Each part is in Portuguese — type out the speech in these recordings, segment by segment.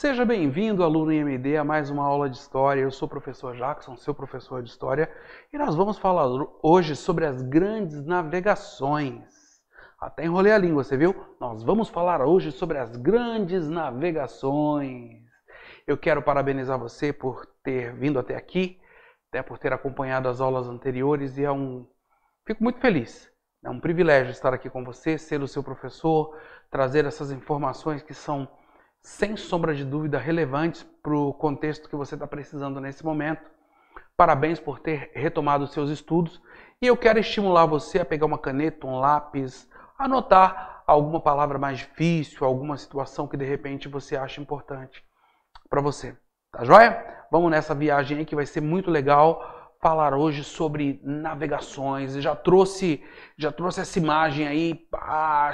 Seja bem-vindo, aluno IMD, a mais uma aula de História. Eu sou o professor Jackson, seu professor de História, e nós vamos falar hoje sobre as grandes navegações. Até enrolei a língua, você viu? Nós vamos falar hoje sobre as grandes navegações. Eu quero parabenizar você por ter vindo até aqui, por ter acompanhado as aulas anteriores, e fico muito feliz. É um privilégio estar aqui com você, ser o seu professor, trazer essas informações que são, sem sombra de dúvida, relevantes para o contexto que você está precisando nesse momento. Parabéns por ter retomado os seus estudos. E eu quero estimular você a pegar uma caneta, um lápis, anotar alguma palavra mais difícil, alguma situação que de repente você acha importante para você. Tá joia? Vamos nessa viagem aí que vai ser muito legal falar hoje sobre navegações. Já trouxe essa imagem aí,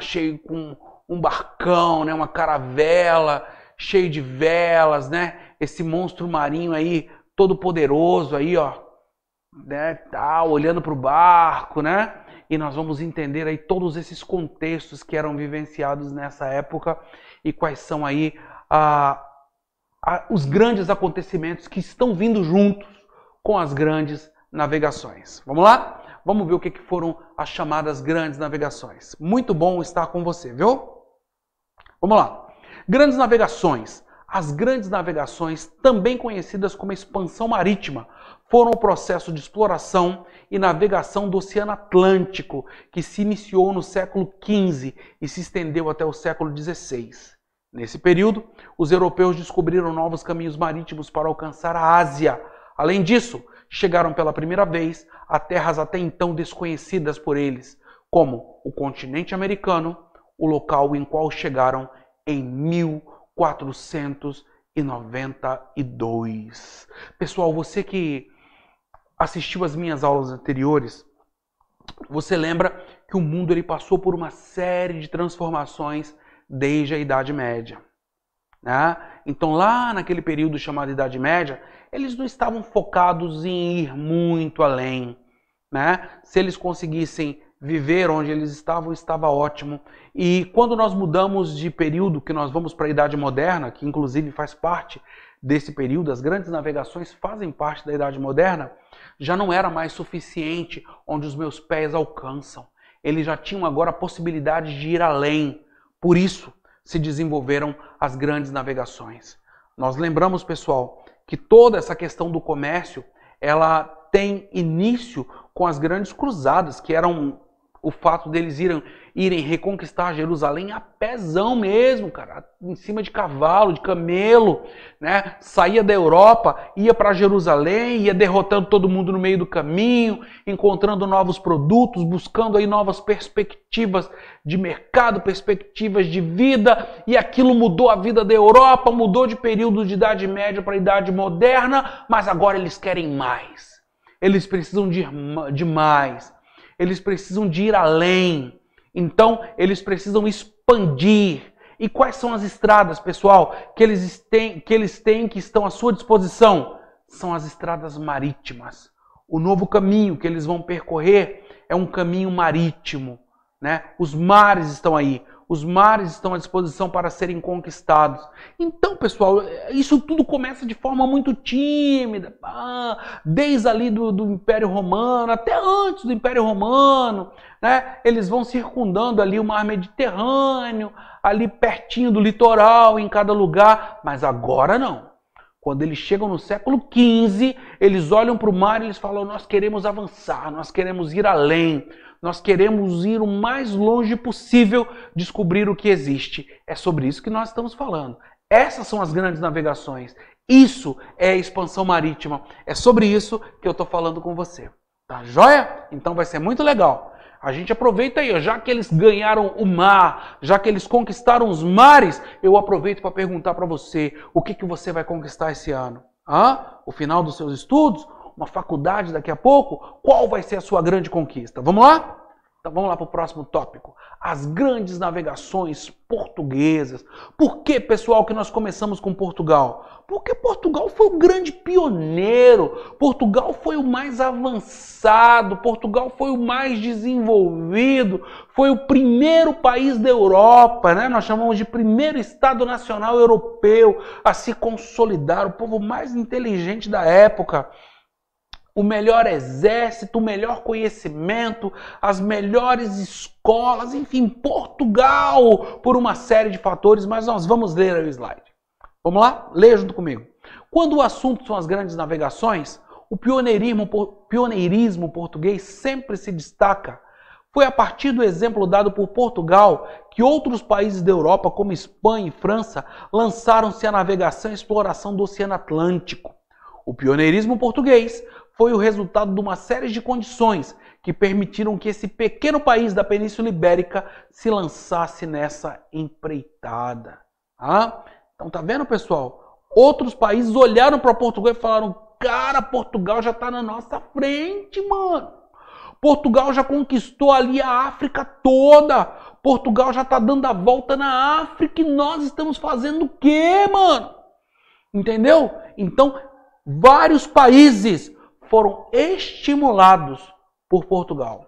cheio com um barcão, né, uma caravela, cheio de velas, né? Esse monstro marinho aí, todo poderoso aí, ó, né, tá olhando para o barco, né? E nós vamos entender aí todos esses contextos que eram vivenciados nessa época e quais são aí os grandes acontecimentos que estão vindo juntos com as grandes navegações. Vamos lá? Vamos ver o que foram as chamadas grandes navegações. Muito bom estar com você, viu? Vamos lá. Grandes navegações. As grandes navegações, também conhecidas como expansão marítima, foram o processo de exploração e navegação do Oceano Atlântico, que se iniciou no século XV e se estendeu até o século XVI. Nesse período, os europeus descobriram novos caminhos marítimos para alcançar a Ásia. Além disso, chegaram pela primeira vez a terras até então desconhecidas por eles, como o continente americano, o local em qual chegaram em 1492. Pessoal, você que assistiu às minhas aulas anteriores, você lembra que o mundo ele passou por uma série de transformações desde a Idade Média, né? Então lá naquele período chamado Idade Média, eles não estavam focados em ir muito além, né? Se eles conseguissem viver onde eles estavam, estava ótimo. E quando nós mudamos de período, que nós vamos para a Idade Moderna, que inclusive faz parte desse período, as grandes navegações fazem parte da Idade Moderna, já não era mais suficiente onde os meus pés alcançam. Eles já tinham agora a possibilidade de ir além. Por isso se desenvolveram as grandes navegações. Nós lembramos, pessoal, que toda essa questão do comércio, ela tem início com as grandes cruzadas, que eram o fato deles irem reconquistar Jerusalém a pezão mesmo, cara, em cima de cavalo, de camelo, né? Saía da Europa, ia para Jerusalém, ia derrotando todo mundo no meio do caminho, encontrando novos produtos, buscando aí novas perspectivas de mercado, perspectivas de vida, e aquilo mudou a vida da Europa, mudou de período de Idade Média para Idade Moderna, mas agora eles querem mais. Eles precisam de mais. Eles precisam de ir além. Então, eles precisam expandir. E quais são as estradas, pessoal, que eles têm, que estão à sua disposição? São as estradas marítimas. O novo caminho que eles vão percorrer é um caminho marítimo, né? Os mares estão aí. Os mares estão à disposição para serem conquistados. Então, pessoal, isso tudo começa de forma muito tímida. Desde ali do Império Romano, até antes do Império Romano, né? Eles vão circundando ali o mar Mediterrâneo, ali pertinho do litoral, em cada lugar. Mas agora não. Quando eles chegam no século XV, eles olham para o mar e eles falam: nós queremos avançar, nós queremos ir além. Nós queremos ir o mais longe possível, descobrir o que existe. É sobre isso que nós estamos falando. Essas são as grandes navegações. Isso é a expansão marítima. É sobre isso que eu estou falando com você. Tá joia? Então vai ser muito legal. A gente aproveita aí, já que eles ganharam o mar, já que eles conquistaram os mares, eu aproveito para perguntar para você, o que você vai conquistar esse ano? O final dos seus estudos? Uma faculdade daqui a pouco? Qual vai ser a sua grande conquista? Vamos lá? Então vamos lá para o próximo tópico. As grandes navegações portuguesas. Por que, pessoal, que nós começamos com Portugal? Porque Portugal foi o grande pioneiro, Portugal foi o mais avançado, Portugal foi o mais desenvolvido, foi o primeiro país da Europa, né? Nós chamamos de primeiro Estado Nacional Europeu a se consolidar, o povo mais inteligente da época. O melhor exército, o melhor conhecimento, as melhores escolas, enfim, Portugal, por uma série de fatores, mas nós vamos ler aí o slide. Vamos lá? Leia junto comigo. Quando o assunto são as grandes navegações, o pioneirismo português sempre se destaca. Foi a partir do exemplo dado por Portugal que outros países da Europa, como Espanha e França, lançaram-se à navegação e exploração do Oceano Atlântico. O pioneirismo português foi o resultado de uma série de condições que permitiram que esse pequeno país da Península Ibérica se lançasse nessa empreitada. Então tá vendo, pessoal? Outros países olharam para Portugal e falaram: cara, Portugal já está na nossa frente, mano. Portugal já conquistou ali a África toda. Portugal já está dando a volta na África e nós estamos fazendo o quê, mano? Entendeu? Então, vários países foram estimulados por Portugal.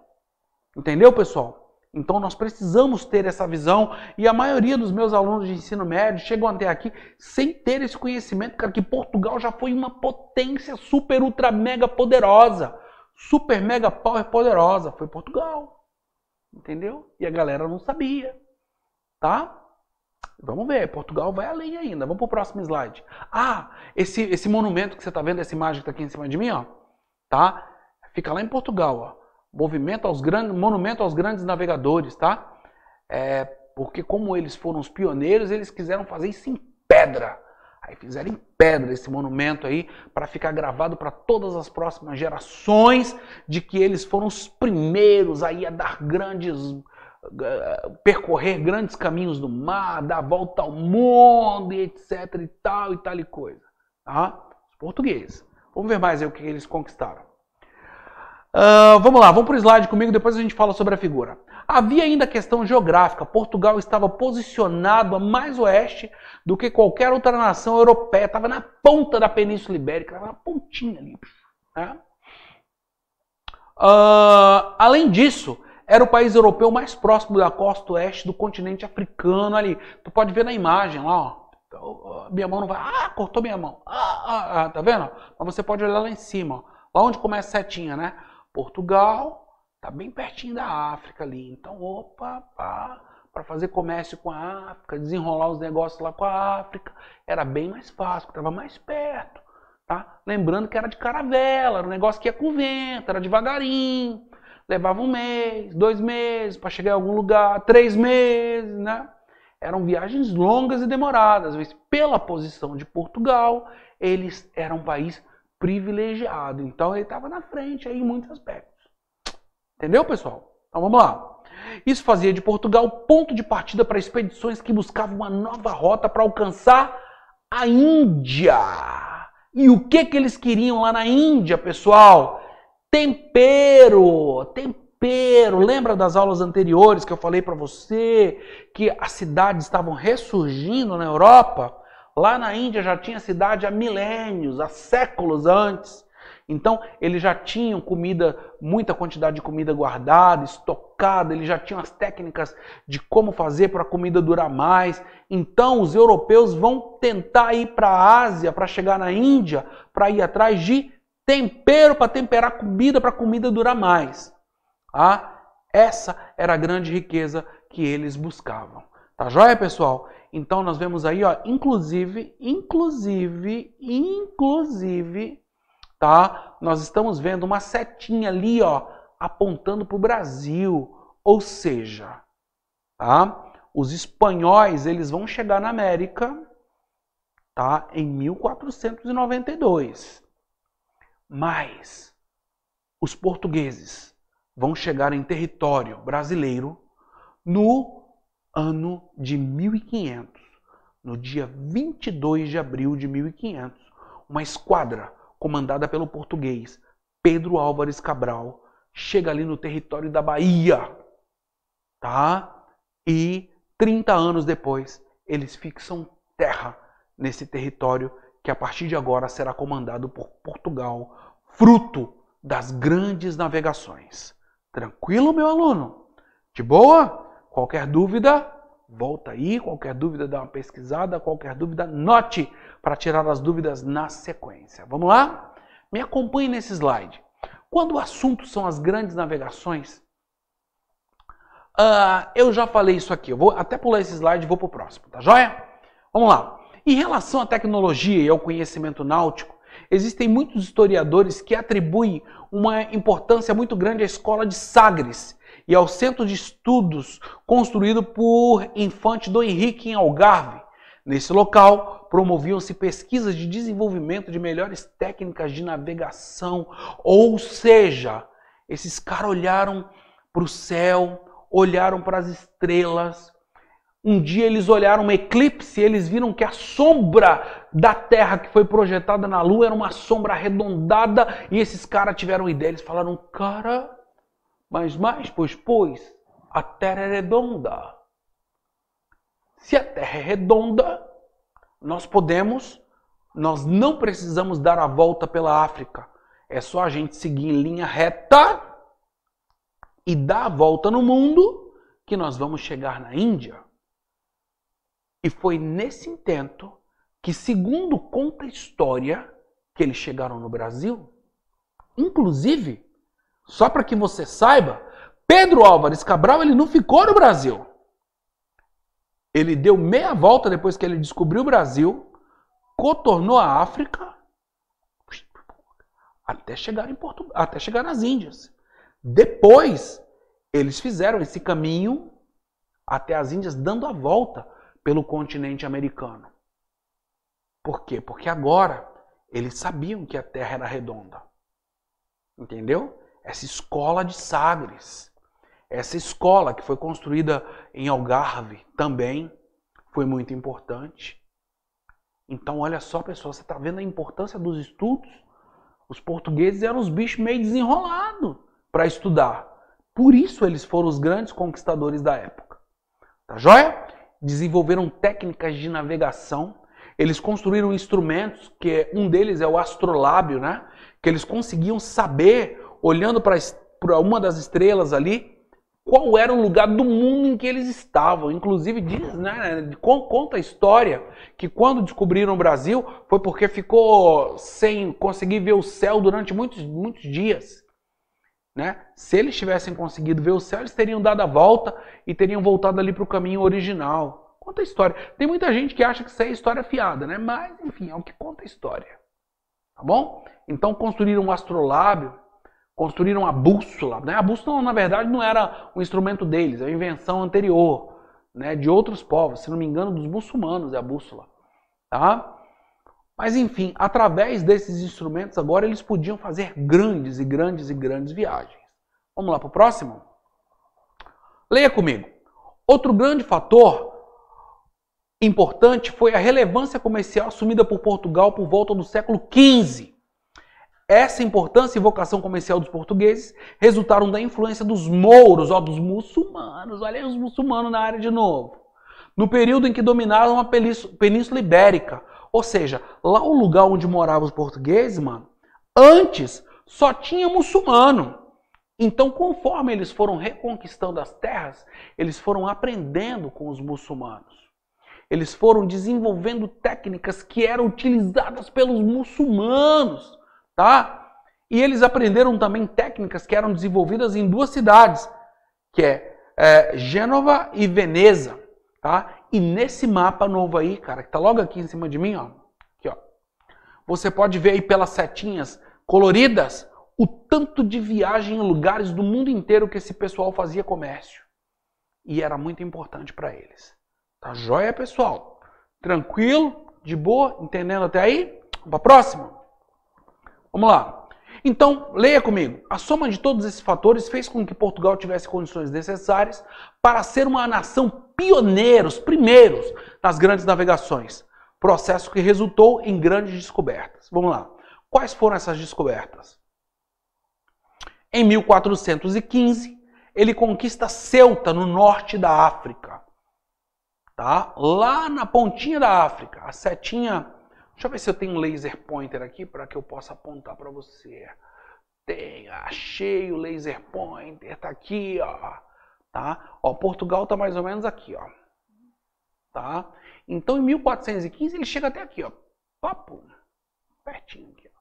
Entendeu, pessoal? Então nós precisamos ter essa visão e a maioria dos meus alunos de ensino médio chegam até aqui sem ter esse conhecimento, cara, que Portugal já foi uma potência super, ultra, mega poderosa. Super, mega, power poderosa. Foi Portugal. Entendeu? E a galera não sabia. Tá? Vamos ver, Portugal vai além ainda. Vamos para o próximo slide. Esse monumento que você está vendo, essa imagem que está aqui em cima de mim, ó. Tá? Fica lá em Portugal, ó. Monumento aos grandes navegadores, tá? Porque como eles foram os pioneiros, eles quiseram fazer isso em pedra. Aí fizeram em pedra esse monumento aí para ficar gravado para todas as próximas gerações de que eles foram os primeiros aí a dar percorrer grandes caminhos do mar, dar a volta ao mundo e etc e tal e coisa. Tá? Os portugueses. Vamos ver mais aí o que eles conquistaram. Vamos lá, vamos para o slide comigo, depois a gente fala sobre a figura. Havia ainda a questão geográfica. Portugal estava posicionado a mais oeste do que qualquer outra nação europeia. Estava na ponta da Península Ibérica, estava na pontinha ali. Né? Além disso, era o país europeu mais próximo da costa oeste do continente africano ali. Tu pode ver na imagem lá, ó. Minha mão não vai. Cortou minha mão. Tá vendo? Mas você pode olhar lá em cima, ó. Lá onde começa a setinha, né? Portugal tá bem pertinho da África ali. Então, para fazer comércio com a África, desenrolar os negócios lá com a África, era bem mais fácil, estava mais perto. Tá? Lembrando que era de caravela, era um negócio que ia com vento, era devagarinho. Levava 1 mês, 2 meses para chegar em algum lugar, 3 meses, né? Eram viagens longas e demoradas, mas pela posição de Portugal, eles eram um país privilegiado. Então ele estava na frente aí em muitos aspectos. Entendeu, pessoal? Então vamos lá. Isso fazia de Portugal ponto de partida para expedições que buscavam uma nova rota para alcançar a Índia. E o que eles queriam lá na Índia, pessoal? Tempero. Lembra das aulas anteriores que eu falei para você que as cidades estavam ressurgindo na Europa? Lá na Índia já tinha cidade há milênios, há séculos antes. Então, eles já tinham comida, muita quantidade de comida guardada, estocada, eles já tinham as técnicas de como fazer para a comida durar mais. Então, os europeus vão tentar ir para a Ásia, para chegar na Índia, para ir atrás de tempero para temperar comida, para a comida durar mais. Essa era a grande riqueza que eles buscavam. Tá joia, pessoal? Então nós vemos aí, ó, inclusive, tá? Nós estamos vendo uma setinha ali, ó, apontando para o Brasil. Ou seja, tá? Os espanhóis, eles vão chegar na América, tá? Em 1492. Mas os portugueses vão chegar em território brasileiro no ano de 1500, no dia 22 de abril de 1500, uma esquadra comandada pelo português Pedro Álvares Cabral chega ali no território da Bahia. tá? E 30 anos depois, eles fixam terra nesse território que a partir de agora será comandado por Portugal, fruto das grandes navegações. Tranquilo, meu aluno? De boa? Qualquer dúvida, volta aí. Qualquer dúvida, dá uma pesquisada. Qualquer dúvida, note para tirar as dúvidas na sequência. Vamos lá? Me acompanhe nesse slide. Quando o assunto são as grandes navegações, eu já falei isso aqui. Eu vou até pular esse slide e vou para o próximo, tá joia? Vamos lá. Em relação à tecnologia e ao conhecimento náutico, existem muitos historiadores que atribuem uma importância muito grande à escola de Sagres e ao centro de estudos construído por Infante Dom Henrique em Algarve. Nesse local, promoviam-se pesquisas de desenvolvimento de melhores técnicas de navegação, ou seja, esses caras olharam para o céu, olharam para as estrelas. Um dia eles olharam um eclipse e eles viram que a sombra da Terra que foi projetada na Lua era uma sombra arredondada e esses caras tiveram ideia. Eles falaram, cara, mas pois, a Terra é redonda. Se a Terra é redonda, nós não precisamos dar a volta pela África. É só a gente seguir em linha reta e dar a volta no mundo que nós vamos chegar na Índia. E foi nesse intento que, segundo conta a história, que eles chegaram no Brasil. Inclusive, só para que você saiba, Pedro Álvares Cabral ele não ficou no Brasil. Ele deu meia volta depois que ele descobriu o Brasil, contornou a África, até chegar nas Índias. Depois, eles fizeram esse caminho até as Índias, dando a volta pelo continente americano. Por quê? Porque agora eles sabiam que a Terra era redonda. Entendeu? Essa escola de Sagres, essa escola que foi construída em Algarve também foi muito importante. Então, olha só, pessoal, você está vendo a importância dos estudos? Os portugueses eram os bichos meio desenrolados para estudar. Por isso eles foram os grandes conquistadores da época. Tá joia? Desenvolveram técnicas de navegação. Eles construíram instrumentos, que um deles é o astrolábio, né? Que eles conseguiam saber, olhando para uma das estrelas ali, qual era o lugar do mundo em que eles estavam. Inclusive, diz, né, conta a história que quando descobriram o Brasil foi porque ficou sem conseguir ver o céu durante muitos dias. Né? Se eles tivessem conseguido ver o céu, eles teriam dado a volta e teriam voltado ali para o caminho original. Conta a história. Tem muita gente que acha que isso é história fiada, né? Mas, enfim, é o que conta a história. Tá bom? Então, construíram um astrolábio, construíram a bússola. Né? A bússola, na verdade, não era um instrumento deles, é uma invenção anterior, né? De outros povos. Se não me engano, dos muçulmanos é a bússola. Tá? Mas, enfim, através desses instrumentos, agora eles podiam fazer grandes viagens. Vamos lá para o próximo? Leia comigo. Outro grande fator importante foi a relevância comercial assumida por Portugal por volta do século XV. Essa importância e vocação comercial dos portugueses resultaram da influência dos mouros, dos muçulmanos. Olha aí os muçulmanos na área de novo. No período em que dominaram a Península Ibérica. Ou seja, lá o lugar onde moravam os portugueses, mano, antes só tinha muçulmano. Então, conforme eles foram reconquistando as terras, eles foram aprendendo com os muçulmanos. Eles foram desenvolvendo técnicas que eram utilizadas pelos muçulmanos, tá? E eles aprenderam também técnicas que eram desenvolvidas em duas cidades, que é Gênova e Veneza, tá? E nesse mapa novo aí, cara, que tá logo aqui em cima de mim, ó, aqui, ó, você pode ver aí pelas setinhas coloridas o tanto de viagem em lugares do mundo inteiro que esse pessoal fazia comércio. E era muito importante para eles. Tá joia, pessoal? Tranquilo? De boa? Entendendo até aí? Vamos para a próxima? Vamos lá. Então, leia comigo. A soma de todos esses fatores fez com que Portugal tivesse condições necessárias para ser uma nação pioneira, os primeiros nas grandes navegações. Processo que resultou em grandes descobertas. Vamos lá. Quais foram essas descobertas? Em 1415, ele conquista Ceuta, no norte da África. Tá? Lá na pontinha da África, a setinha... Deixa eu ver se eu tenho um laser pointer aqui para que eu possa apontar para você. Achei o laser pointer, tá aqui, ó. Tá? Ó, Portugal tá mais ou menos aqui, ó. Tá? Então em 1415 ele chega até aqui, ó. Papo, pertinho aqui, ó.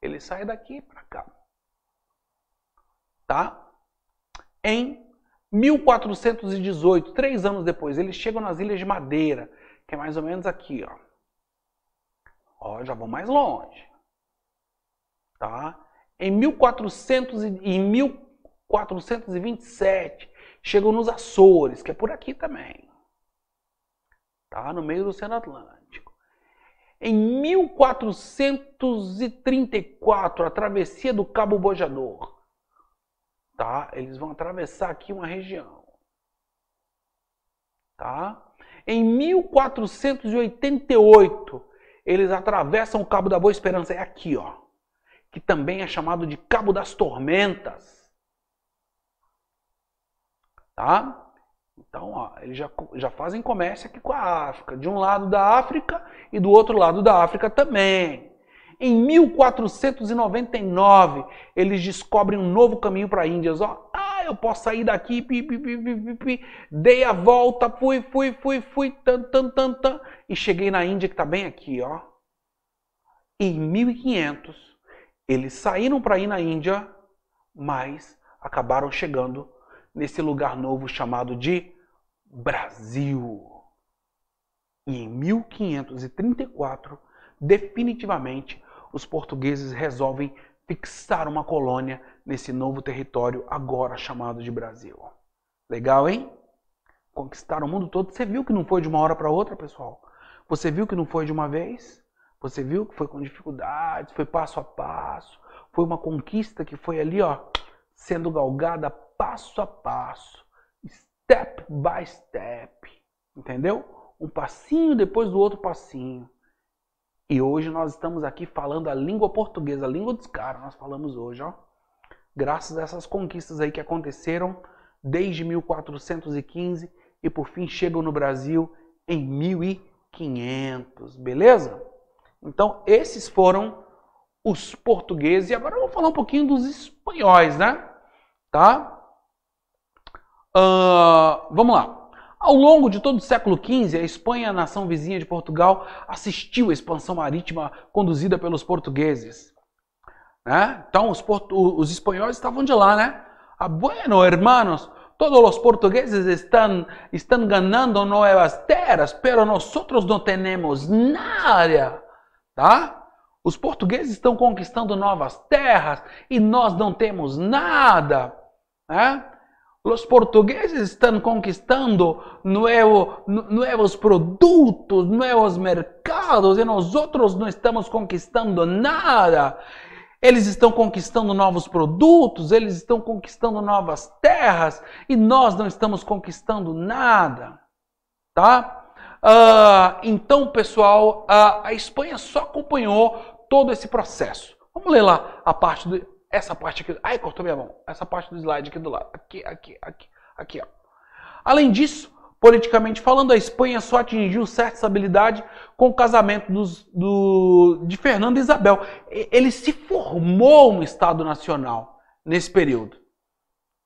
Ele sai daqui para cá. Tá? Em 1418, 3 anos depois, eles chegam nas Ilhas de Madeira, que é mais ou menos aqui, ó. Ó, já vão mais longe. Tá? Em 1427, chegam nos Açores, que é por aqui também. Tá? No meio do Oceano Atlântico. Em 1434, a travessia do Cabo Bojador. Tá? Eles vão atravessar aqui uma região. Tá? Em 1488, eles atravessam o Cabo da Boa Esperança. É aqui, ó. Que também é chamado de Cabo das Tormentas. Tá? Então, ó, eles já fazem comércio aqui com a África. De um lado da África e do outro lado da África também. Em 1499, eles descobrem um novo caminho para a Índia. Ó, eu posso sair daqui, dei a volta, fui, e cheguei na Índia, que está bem aqui, ó. Em 1500, eles saíram para ir na Índia, mas acabaram chegando nesse lugar novo chamado de Brasil. E em 1534, definitivamente, os portugueses resolvem fixar uma colônia nesse novo território agora chamado de Brasil. Legal, hein? Conquistaram o mundo todo. Você viu que não foi de uma hora para outra, pessoal? Você viu que não foi de uma vez? Você viu que foi com dificuldades, foi passo a passo. Foi uma conquista que foi ali, ó, sendo galgada passo a passo. Step by step. Entendeu? Um passinho depois do outro passinho. E hoje nós estamos aqui falando a língua portuguesa, a língua dos caras, nós falamos hoje, ó. Graças a essas conquistas aí que aconteceram desde 1415 e por fim chegam no Brasil em 1500, beleza? Então esses foram os portugueses e agora eu vou falar um pouquinho dos espanhóis, né? Tá? Vamos lá. Ao longo de todo o século XV, a Espanha, a nação vizinha de Portugal, assistiu à expansão marítima conduzida pelos portugueses. Né? Então, os espanhóis estavam de lá, né? Bueno, hermanos, todos os portugueses estão ganhando novas terras, pero nosotros não temos nada. Tá? Os portugueses estão conquistando novas terras e nós não temos nada. Né? Os portugueses estão conquistando novos produtos, novos mercados e nós outros não estamos conquistando nada. Eles estão conquistando novos produtos, eles estão conquistando novas terras e nós não estamos conquistando nada. Tá? Então, pessoal, a Espanha só acompanhou todo esse processo. Vamos ler lá a parte do... Essa parte aqui... Ai, cortou minha mão. Essa parte do slide aqui do lado. Aqui, ó. Além disso, politicamente falando, a Espanha só atingiu certa estabilidade com o casamento de Fernando e Isabel. Ele se formou um Estado Nacional nesse período.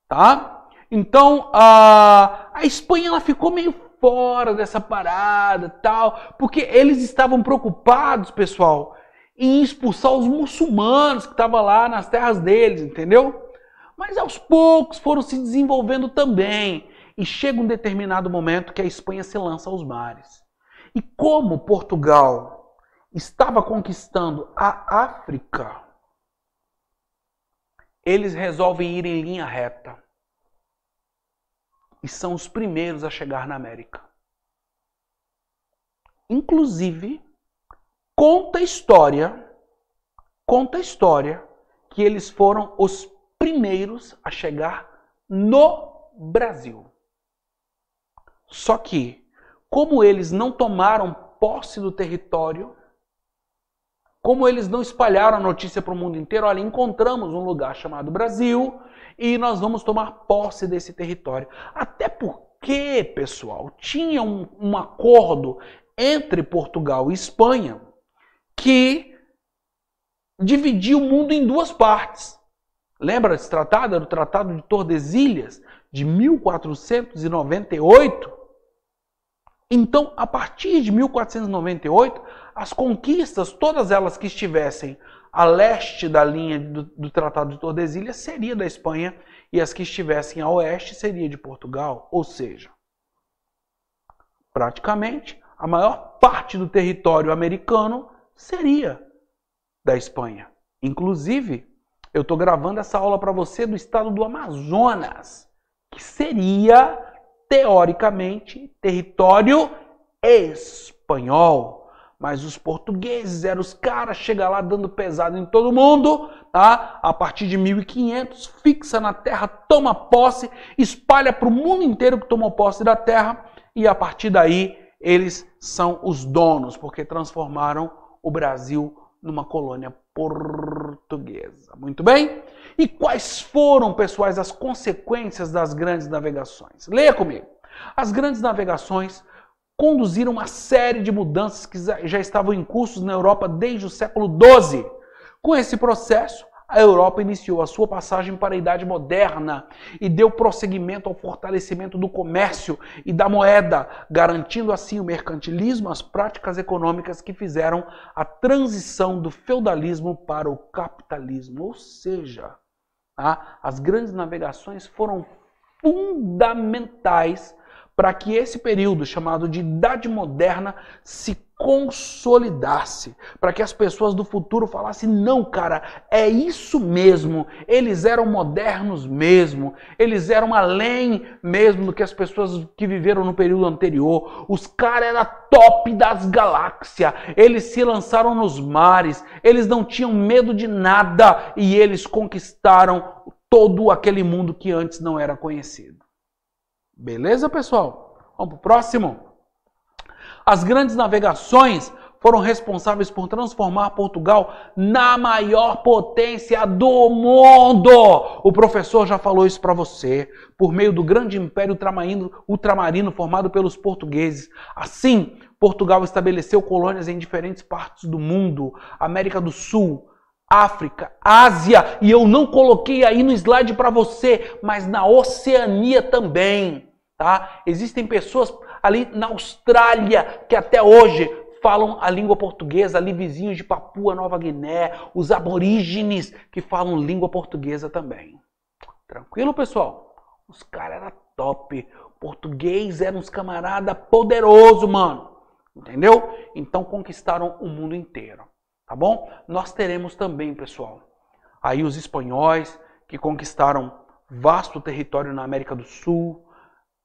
Tá? Então, a Espanha ela ficou meio fora dessa parada, tal, porque eles estavam preocupados, pessoal, em expulsar os muçulmanos que estavam lá nas terras deles, entendeu? Mas aos poucos foram se desenvolvendo também. E chega um determinado momento que a Espanha se lança aos mares. E como Portugal estava conquistando a África, eles resolvem ir em linha reta. E são os primeiros a chegar na América. Inclusive, conta a história que eles foram os primeiros a chegar no Brasil. Só que, como eles não tomaram posse do território, como eles não espalharam a notícia para o mundo inteiro, olha, encontramos um lugar chamado Brasil e nós vamos tomar posse desse território. Até porque, pessoal, tinha um acordo entre Portugal e Espanha que dividia o mundo em duas partes. Lembra desse tratado? Era o Tratado de Tordesilhas, de 1498. Então, a partir de 1498, as conquistas, todas elas que estivessem a leste da linha do Tratado de Tordesilhas, seria da Espanha, e as que estivessem a oeste seria de Portugal. Ou seja, praticamente, a maior parte do território americano seria da Espanha. Inclusive, eu estou gravando essa aula para você do estado do Amazonas, que seria, teoricamente, território espanhol. Mas os portugueses eram os caras, chega lá dando pesado em todo mundo, tá? A partir de 1500, fixa na terra, toma posse, espalha para o mundo inteiro que tomou posse da terra, e a partir daí eles são os donos, porque transformaram o Brasil numa colônia portuguesa. Muito bem? E quais foram, pessoais, as consequências das grandes navegações? Leia comigo. As grandes navegações conduziram uma série de mudanças que já estavam em curso na Europa desde o século XII. Com esse processo, a Europa iniciou a sua passagem para a Idade Moderna e deu prosseguimento ao fortalecimento do comércio e da moeda, garantindo assim o mercantilismo, as práticas econômicas que fizeram a transição do feudalismo para o capitalismo. Ou seja, as grandes navegações foram fundamentais para que esse período chamado de Idade Moderna se consolidasse, para que as pessoas do futuro falassem, não, cara, é isso mesmo, eles eram modernos mesmo, eles eram além mesmo do que as pessoas que viveram no período anterior, os caras eram top das galáxias, eles se lançaram nos mares, eles não tinham medo de nada e eles conquistaram todo aquele mundo que antes não era conhecido. Beleza, pessoal? Vamos para o próximo. As grandes navegações foram responsáveis por transformar Portugal na maior potência do mundo. O professor já falou isso para você, por meio do grande império ultramarino formado pelos portugueses. Assim, Portugal estabeleceu colônias em diferentes partes do mundo, América do Sul, África, Ásia, e eu não coloquei aí no slide para você, mas na Oceania também, tá? Existem pessoas ali na Austrália que até hoje falam a língua portuguesa, ali vizinhos de Papua Nova Guiné, os aborígenes que falam língua portuguesa também. Tranquilo, pessoal? Os caras eram top. Português eram uns camarada poderoso, mano. Entendeu? Então conquistaram o mundo inteiro. Tá bom? Nós teremos também, pessoal, aí os espanhóis que conquistaram vasto território na América do Sul,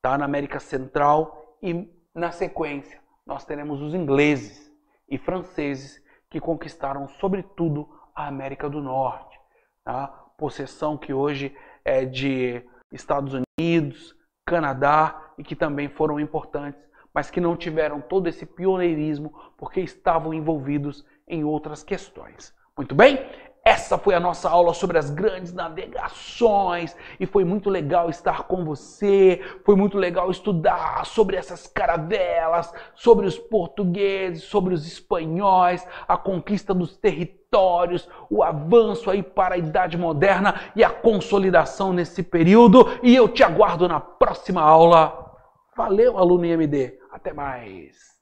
tá? Na América Central, e na sequência nós teremos os ingleses e franceses que conquistaram sobretudo a América do Norte, tá? Possessão que hoje é de Estados Unidos, Canadá e que também foram importantes, mas que não tiveram todo esse pioneirismo porque estavam envolvidos em outras questões. Muito bem? Essa foi a nossa aula sobre as grandes navegações e foi muito legal estar com você, foi muito legal estudar sobre essas caravelas, sobre os portugueses, sobre os espanhóis, a conquista dos territórios, o avanço aí para a Idade Moderna e a consolidação nesse período. E eu te aguardo na próxima aula. Valeu, aluno IMD. Até mais.